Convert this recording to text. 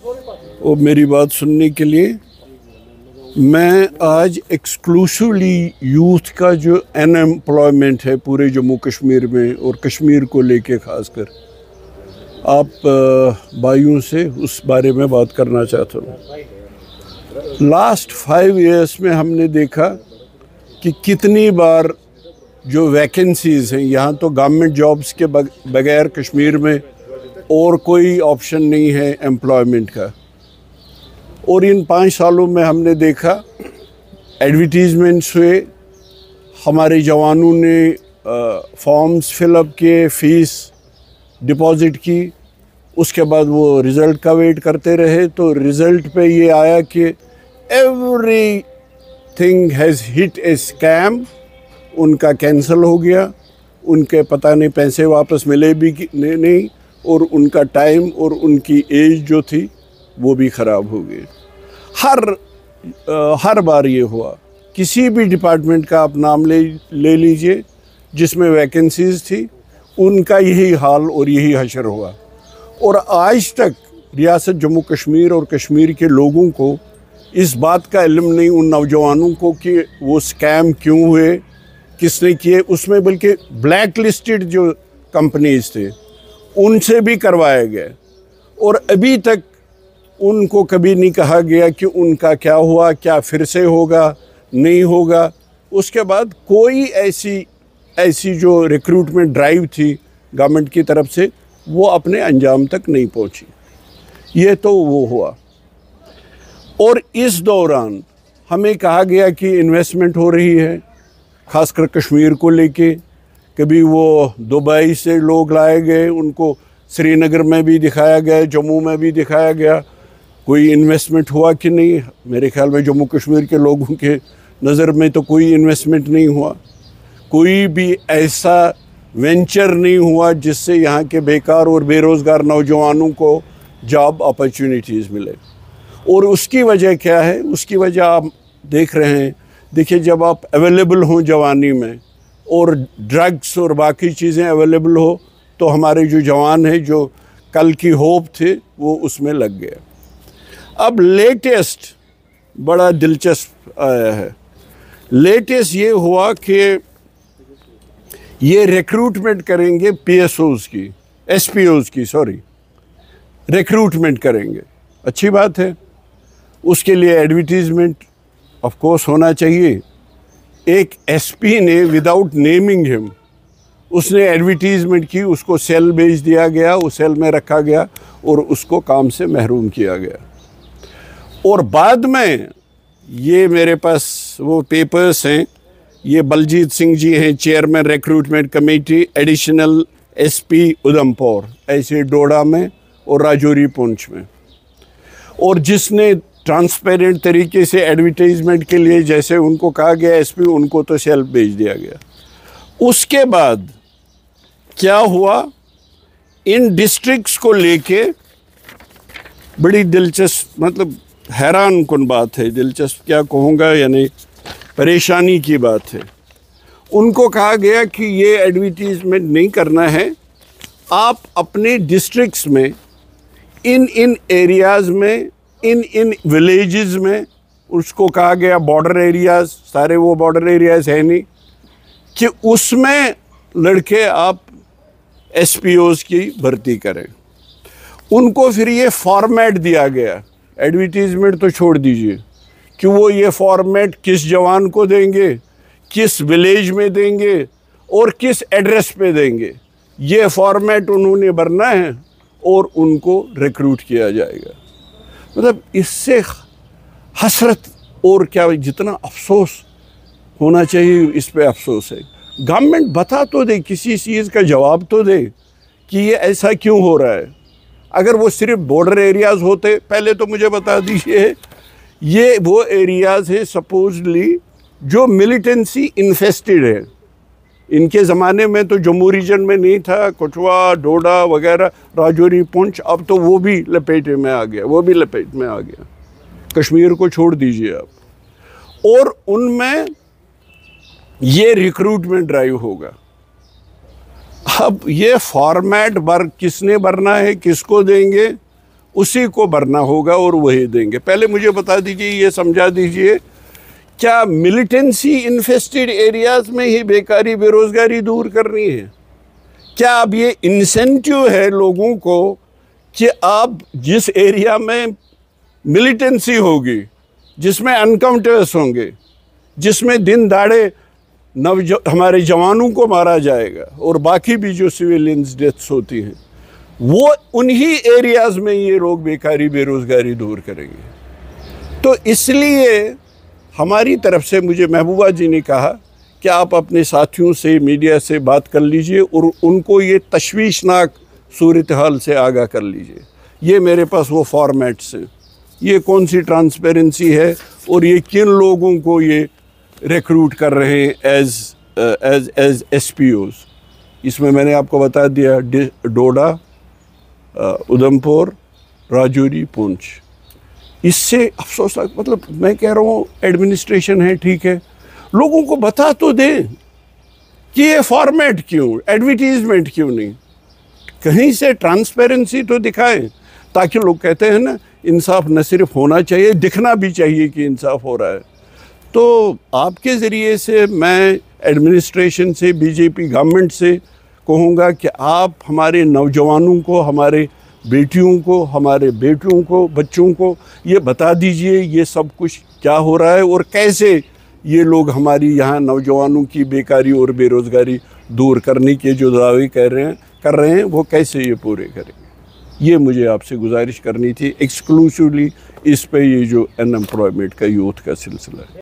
और मेरी बात सुनने के लिए। मैं आज एक्सक्लूसिवली यूथ का जो अनएम्प्लॉयमेंट है पूरे जम्मू कश्मीर में और कश्मीर को लेके खासकर आप भाइयों से उस बारे में बात करना चाहता हूँ। लास्ट 5 इयर्स में हमने देखा कि कितनी बार जो वैकेंसीज़ हैं, यहाँ तो गवर्नमेंट जॉब्स के बगैर कश्मीर में और कोई ऑप्शन नहीं है एम्प्लॉयमेंट का। और इन 5 सालों में हमने देखा एडवर्टीज़मेंट्स हुए, हमारे जवानों ने फॉर्म्स फिलअप किए, फ़ीस डिपॉज़िट की, उसके बाद वो रिज़ल्ट का वेट करते रहे। तो रिज़ल्ट पे ये आया कि everything has hit A scam. उनका कैंसिल हो गया, उनके पता नहीं पैसे वापस मिले भी कि नहीं, और उनका टाइम और उनकी एज जो थी वो भी ख़राब हो गई। हर बार ये हुआ। किसी भी डिपार्टमेंट का आप नाम ले लीजिए जिसमें वैकेंसीज़ थी, उनका यही हाल और यही हशर हुआ। और आज तक रियासत जम्मू कश्मीर और कश्मीर के लोगों को इस बात का इल्म नहीं, उन नौजवानों को, कि वो स्कैम क्यों हुए, किसने किए। उसमें बल्कि ब्लैक लिस्टेड जो कंपनीज थे उनसे भी करवाया गया, और अभी तक उनको कभी नहीं कहा गया कि उनका क्या हुआ, क्या फिर से होगा, नहीं होगा। उसके बाद कोई ऐसी जो रिक्रूटमेंट ड्राइव थी गवर्नमेंट की तरफ से, वो अपने अंजाम तक नहीं पहुंची। ये तो वो हुआ। और इस दौरान हमें कहा गया कि इन्वेस्टमेंट हो रही है, खासकर कश्मीर को लेके। कभी वो दुबई से लोग लाए गए, उनको श्रीनगर में भी दिखाया गया, जम्मू में भी दिखाया गया। कोई इन्वेस्टमेंट हुआ कि नहीं? मेरे ख्याल में जम्मू कश्मीर के लोगों के नज़र में तो कोई इन्वेस्टमेंट नहीं हुआ, कोई भी ऐसा वेंचर नहीं हुआ जिससे यहाँ के बेकार और बेरोज़गार नौजवानों को जॉब अपॉर्चुनिटीज़ मिले। और उसकी वजह क्या है? उसकी वजह आप देख रहे हैं। देखिए, जब आप अवेलेबल हों जवानी में और ड्रग्स और बाकी चीज़ें अवेलेबल हो, तो हमारे जो जवान हैं, जो कल की होप थे, वो उसमें लग गया। अब लेटेस्ट बड़ा दिलचस्प आया है। लेटेस्ट ये हुआ कि ये रिक्रूटमेंट करेंगे PSOs की, SPOs की, सॉरी, रिक्रूटमेंट करेंगे। अच्छी बात है, उसके लिए एडवर्टीज़मेंट ऑफ कोर्स होना चाहिए। एक SP ने विदाउट नेमिंग हिम, उसने एडवर्टीज़मेंट की, उसको सेल भेज दिया गया, उस सेल में रखा गया और उसको काम से महरूम किया गया। और बाद में ये मेरे पास वो पेपर्स हैं, ये बलजीत सिंह जी हैं, chairman recruitment committee additional SP Udhampur, ऐसे डोडा में और राजौरी पुंछ में। और जिसने ट्रांसपेरेंट तरीके से एडवर्टाइजमेंट के लिए, जैसे उनको कहा गया SP, उनको तो सेल भेज दिया गया। उसके बाद क्या हुआ, इन डिस्ट्रिक्ट्स को लेके बड़ी दिलचस्प, मतलब हैरान कुन बात है, दिलचस्प क्या कहूँगा, यानी परेशानी की बात है। उनको कहा गया कि ये एडवर्टीजमेंट नहीं करना है, आप अपने डिस्ट्रिक्ट्स में इन एरियाज़ में, इन विलेजेस में, उसको कहा गया बॉर्डर एरियाज़, सारे वो बॉर्डर एरियाज़ है नहीं, कि उसमें लड़के आप SPOs की भर्ती करें। उनको फिर ये फॉर्मेट दिया गया, एडवर्टीजमेंट तो छोड़ दीजिए, कि वो ये फॉर्मेट किस जवान को देंगे, किस विलेज में देंगे और किस एड्रेस पे देंगे, ये फॉर्मेट उन्होंने भरना है और उनको रिक्रूट किया जाएगा। मतलब इससे हसरत और क्या, जितना अफसोस होना चाहिए इस पे अफसोस है। गवर्नमेंट बता तो दे, किसी चीज़ का जवाब तो दे कि ये ऐसा क्यों हो रहा है। अगर वो सिर्फ बॉर्डर एरियाज़ होते, पहले तो मुझे बता दीजिए, ये वो एरियाज़ हैं सपोजली जो मिलिटेंसी इन्फेस्टेड है। इनके ज़माने में तो जम्मू रीजन में नहीं था, कठुआ, डोडा वगैरह, राजौरी, पुंछ, अब तो वो भी लपेट में आ गया, कश्मीर को छोड़ दीजिए आप। और उनमें ये रिक्रूटमेंट ड्राइव होगा। अब ये फॉर्मेट किसने भरना है, किसको देंगे, उसी को भरना होगा और वही देंगे। पहले मुझे बता दीजिए, ये समझा दीजिए, क्या मिलिटेंसी इन्फेस्टेड एरियाज में ही बेकारी बेरोजगारी दूर करनी है? क्या अब ये इंसेंटिव है लोगों को कि आप जिस एरिया में मिलिटेंसी होगी, जिसमें अनकाउंटर्स होंगे, जिसमें दिन दाड़े हमारे जवानों को मारा जाएगा और बाकी भी जो सिविलियंस डेथ्स होती हैं, वो उन्हीं एरियाज में ये लोग बेकारी बेरोजगारी दूर करेंगे। तो इसलिए हमारी तरफ से, मुझे महबूबा जी ने कहा कि आप अपने साथियों से, मीडिया से बात कर लीजिए और उनको ये तशवीशनाक सूरत हाल से आगाह कर लीजिए। ये मेरे पास वो फॉर्मेट्स हैं, ये कौन सी ट्रांसपेरेंसी है और ये किन लोगों को ये रिक्रूट कर रहे हैं एज SPOs। इसमें मैंने आपको बता दिया डोडा, उधमपुर, राजौरी, पुंछ। इससे अफसोस, मतलब मैं कह रहा हूँ एडमिनिस्ट्रेशन है, ठीक है, लोगों को बता तो दें कि ये फॉर्मेट क्यों, एडवर्टीजमेंट क्यों नहीं, कहीं से ट्रांसपेरेंसी तो दिखाएं, ताकि लोग कहते हैं ना, इंसाफ न सिर्फ होना चाहिए, दिखना भी चाहिए कि इंसाफ हो रहा है। तो आपके ज़रिए से मैं एडमिनिस्ट्रेशन से, बीजेपी गवर्नमेंट से कहूँगा कि आप हमारे नौजवानों को, हमारे बेटियों को, हमारे बेटों को, बच्चों को ये बता दीजिए ये सब कुछ क्या हो रहा है और कैसे ये लोग हमारी यहाँ नौजवानों की बेकारी और बेरोज़गारी दूर करने के जो दावे कर रहे हैं वो कैसे ये पूरे करेंगे। ये मुझे आपसे गुजारिश करनी थी एक्सक्लूसिवली इस पे, ये जो अनएम्प्लॉयमेंट का यूथ का सिलसिला है।